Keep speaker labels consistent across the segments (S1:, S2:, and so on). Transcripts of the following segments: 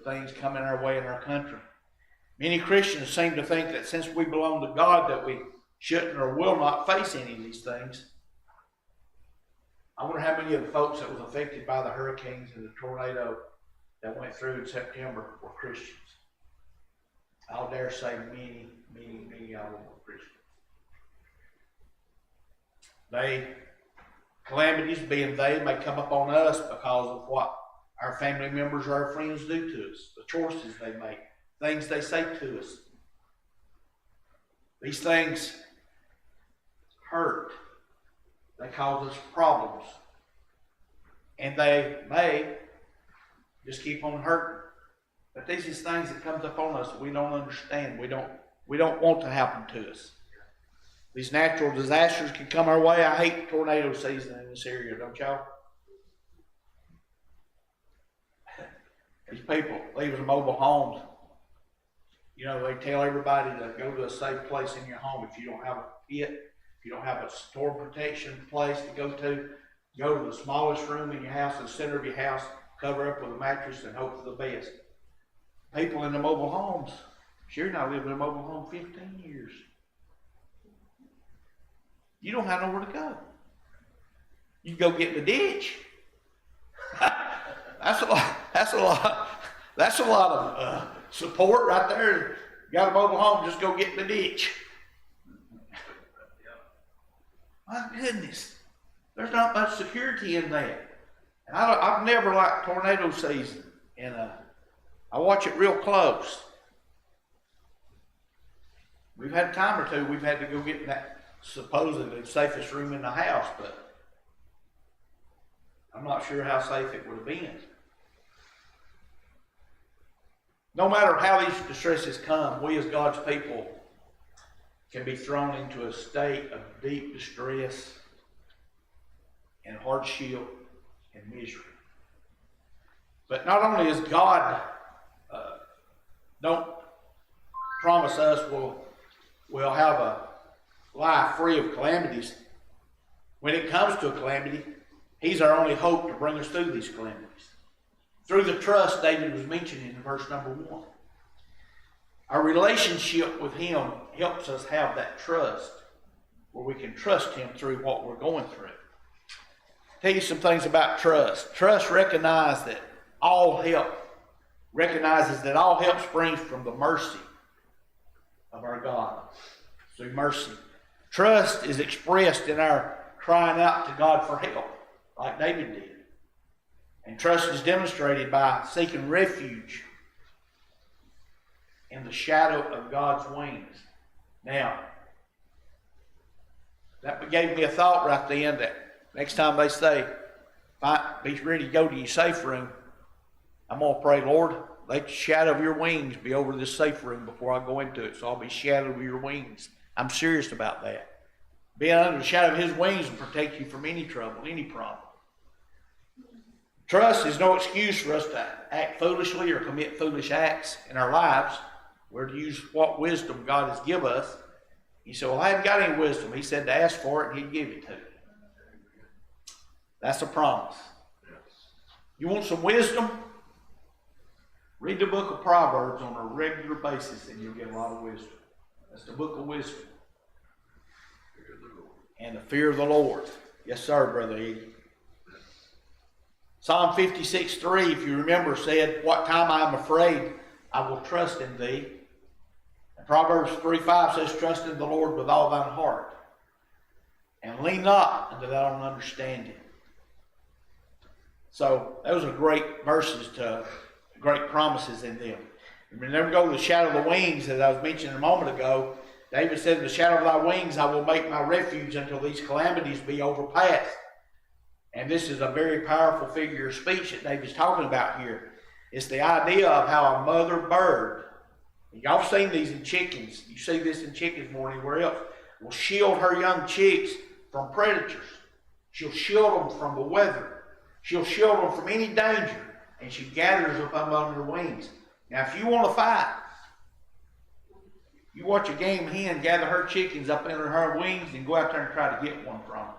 S1: things coming our way in our country. Many Christians seem to think that since we belong to God that we shouldn't or will not face any of these things. I wonder how many of the folks that was affected by the hurricanes and the tornado that went through in September were Christians. I'll dare say many, many, many of them were Christians. Calamities being they may come upon us because of what our family members or our friends do to us, the choices they make, things they say to us. These things hurt. They cause us problems. And they may just keep on hurting. But these are things that comes upon us that we don't understand. We don't want to happen to us. These natural disasters can come our way. I hate tornado season in this area, don't y'all? These people leaving mobile homes, you know, they tell everybody to go to a safe place in your home. If you don't have a pit, if you don't have a storm protection place to go to the smallest room in your house, the center of your house, cover up with a mattress and hope for the best. People in the mobile homes, sure, I lived in a mobile home 15 years. You don't have nowhere to go. You go get in the ditch. That's a lot of support right there. You got a mobile home, just go get in the ditch. My goodness, there's not much security in that. And I've never liked tornado season, and I watch it real close. We've had a time or two we've had to go get in that supposedly safest room in the house, but I'm not sure how safe it would have been. No matter how these distresses come, we as God's people can be thrown into a state of deep distress and hardship and misery. But not only is God don't promise us we'll have a life free of calamities. When it comes to a calamity, He's our only hope to bring us through these calamities. Through the trust David was mentioning in verse number 1. Our relationship with Him helps us have that trust where we can trust Him through what we're going through. I'll tell you some things about trust. Trust recognizes that all help springs from the mercy of our God. Through mercy. Trust is expressed in our crying out to God for help, like David did. And trust is demonstrated by seeking refuge in the shadow of God's wings. Now, that gave me a thought right then that next time they say, be ready to go to your safe room, I'm going to pray, Lord, let the shadow of your wings be over this safe room before I go into it, so I'll be shadowed with your wings. I'm serious about that. Being under the shadow of His wings will protect you from any trouble, any problem. Trust is no excuse for us to act foolishly or commit foolish acts in our lives. We're to use what wisdom God has given us. You say, well, I haven't got any wisdom. He said to ask for it and He'd give it to you. That's a promise. You want some wisdom? Read the book of Proverbs on a regular basis and you'll get a lot of wisdom. That's the book of wisdom. And the fear of the Lord. Yes, sir, Brother Eddie. Psalm 56:3, if you remember, said, what time I am afraid, I will trust in Thee. And Proverbs 3:5 says, trust in the Lord with all thine heart, and lean not unto thine own understanding. So those are great verses, great promises in them. And never go to the shadow of the wings, as I was mentioning a moment ago. David said, in the shadow of thy wings I will make my refuge until these calamities be overpassed. And this is a very powerful figure of speech that David's talking about here. It's the idea of how a mother bird, and y'all seen these in chickens, you see this in chickens more than anywhere else, will shield her young chicks from predators. She'll shield them from the weather. She'll shield them from any danger. And she gathers them up under her wings. Now, if you want to fight, you watch a game hen gather her chickens up under her wings and go out there and try to get one from her.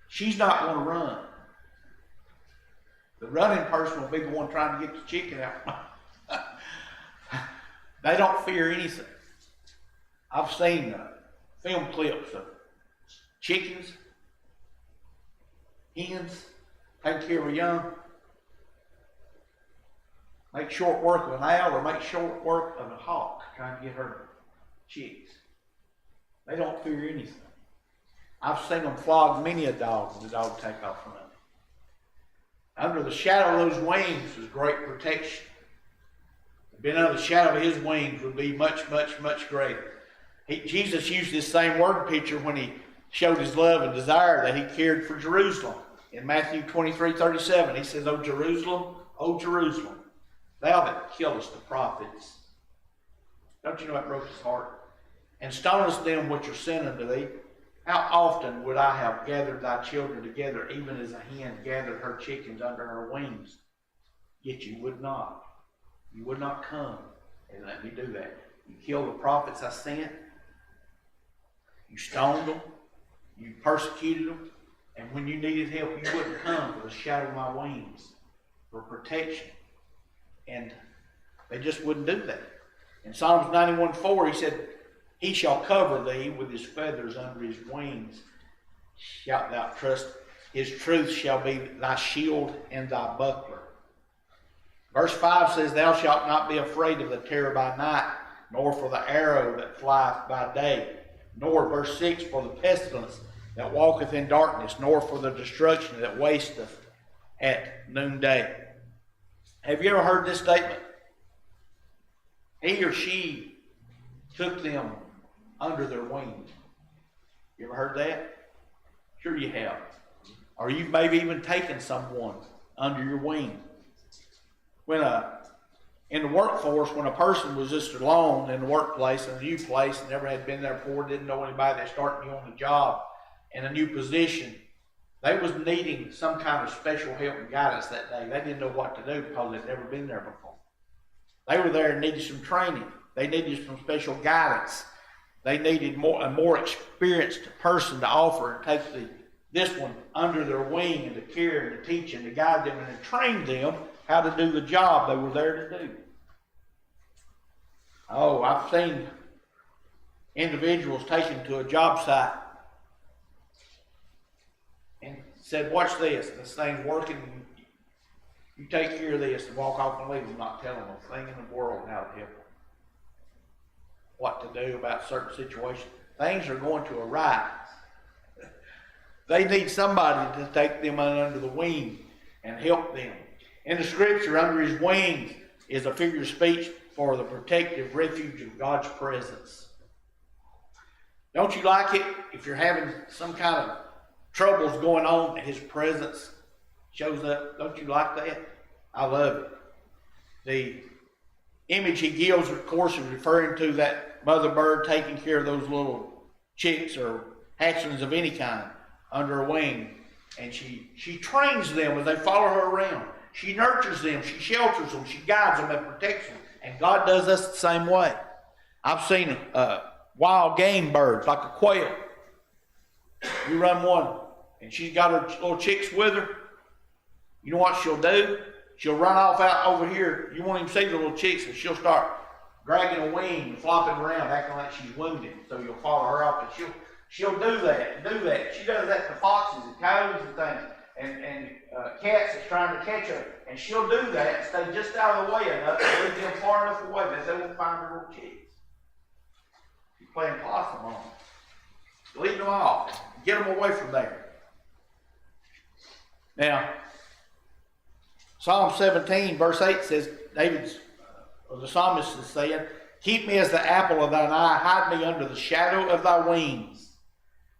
S1: She's not going to run. The running person will be the one trying to get the chicken out. They don't fear anything. I've seen film clips of chickens, hens, taking care of a young. Make short work of an owl or make short work of a hawk trying to get her chicks. They don't fear anything. I've seen them flog many a dog and the dog take off running. Under the shadow of those wings is great protection. Being under the shadow of his wings would be much, much, much greater. Jesus used this same word picture when he showed his love and desire that he cared for Jerusalem. In Matthew 23:37, he says, O Jerusalem, thou that killest the prophets. Don't you know that broke his heart? And stonest them which are sent unto thee. How often would I have gathered thy children together, even as a hen gathered her chickens under her wings? Yet you would not. You would not come and let me do that. You killed the prophets I sent. You stoned them. You persecuted them. And when you needed help, you wouldn't come for the shadow of my wings, for protection. And they just wouldn't do that. In Psalms 91:4, he said, He shall cover thee with his feathers under his wings. Shalt thou trust. His truth shall be thy shield and thy buckler. Verse 5 says, Thou shalt not be afraid of the terror by night, nor for the arrow that flieth by day, nor, verse 6, for the pestilence that walketh in darkness, nor for the destruction that wasteth at noonday. Have you ever heard this statement? He or she took them under their wing. You ever heard that? Sure you have. Or you've maybe even taken someone under your wing. In the workforce, when a person was just alone in the workplace, in a new place, and never had been there before, didn't know anybody, they're starting you on the job in a new position, they was needing some kind of special help and guidance that day. They didn't know what to do because they'd never been there before. They were there and needed some training. They needed some special guidance. They needed a more experienced person to offer and take this one under their wing and to care and to teach and to guide them and to train them how to do the job they were there to do. Oh, I've seen individuals taken to a job site and said, watch this thing's working, you take care of this, and walk off and leave them, not telling them a thing in the world how to help them. What to do about certain situations. Things are going to arise. They need somebody to take them under the wing and help them. In the scripture, under his wings is a figure of speech for the protective refuge of God's presence. Don't you like it if you're having some kind of troubles going on and his presence shows up? Don't you like that? I love it. The image he gives, of course, is referring to that mother bird taking care of those little chicks or hatchlings of any kind under her wing. And she trains them as they follow her around. She nurtures them, she shelters them, she guides them and protects them. And God does us the same way. I've seen wild game birds, like a quail. You run one, and she's got her little chicks with her. You know what she'll do? She'll run off out over here. You won't even see the little chicks, and she'll start dragging a wing and flopping around, acting like she's wounded. So you'll follow her off, and she'll do that. She does that to foxes and coyotes and things. And cats is trying to catch her. And she'll do that and stay just out of the way enough to leave them far enough away that they won't find her little chicks. She's playing possum on them. Lead them off. Get them away from there. Now, Psalm 17, verse 8 says, the psalmist is saying, keep me as the apple of thine eye, hide me under the shadow of thy wings.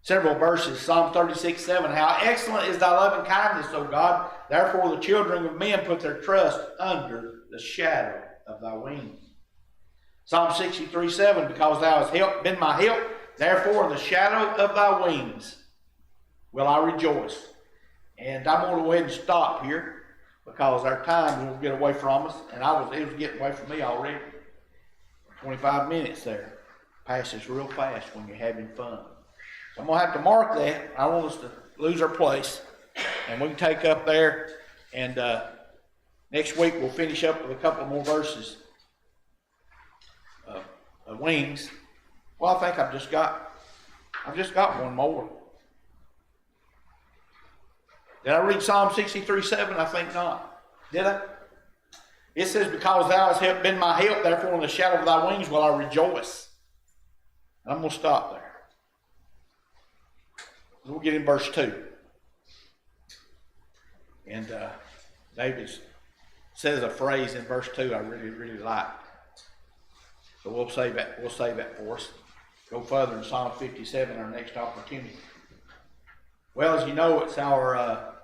S1: Several verses, Psalm 36:7, how excellent is thy loving kindness, O God, therefore the children of men put their trust under the shadow of thy wings. Psalm 63:7, because thou hast been my help, therefore in the shadow of thy wings will I rejoice. And I'm going to go ahead and stop here because our time will get away from us, and it was getting away from me already. 25 minutes there. Passes real fast when you're having fun. So I'm going to have to mark that. I don't want us to lose our place. And we can take up there And next week we'll finish up with a couple more verses of wings. Well, I think I've just got one more. Did I read Psalm 63:7? I think not. Did I? It says, because thou hast been my help, therefore in the shadow of thy wings will I rejoice. I'm going to stop there. We'll get in verse 2. And David says a phrase in verse 2 I really, really like. So we'll save that for us. Go further in Psalm 57, our next opportunity. Well, as you know, it's our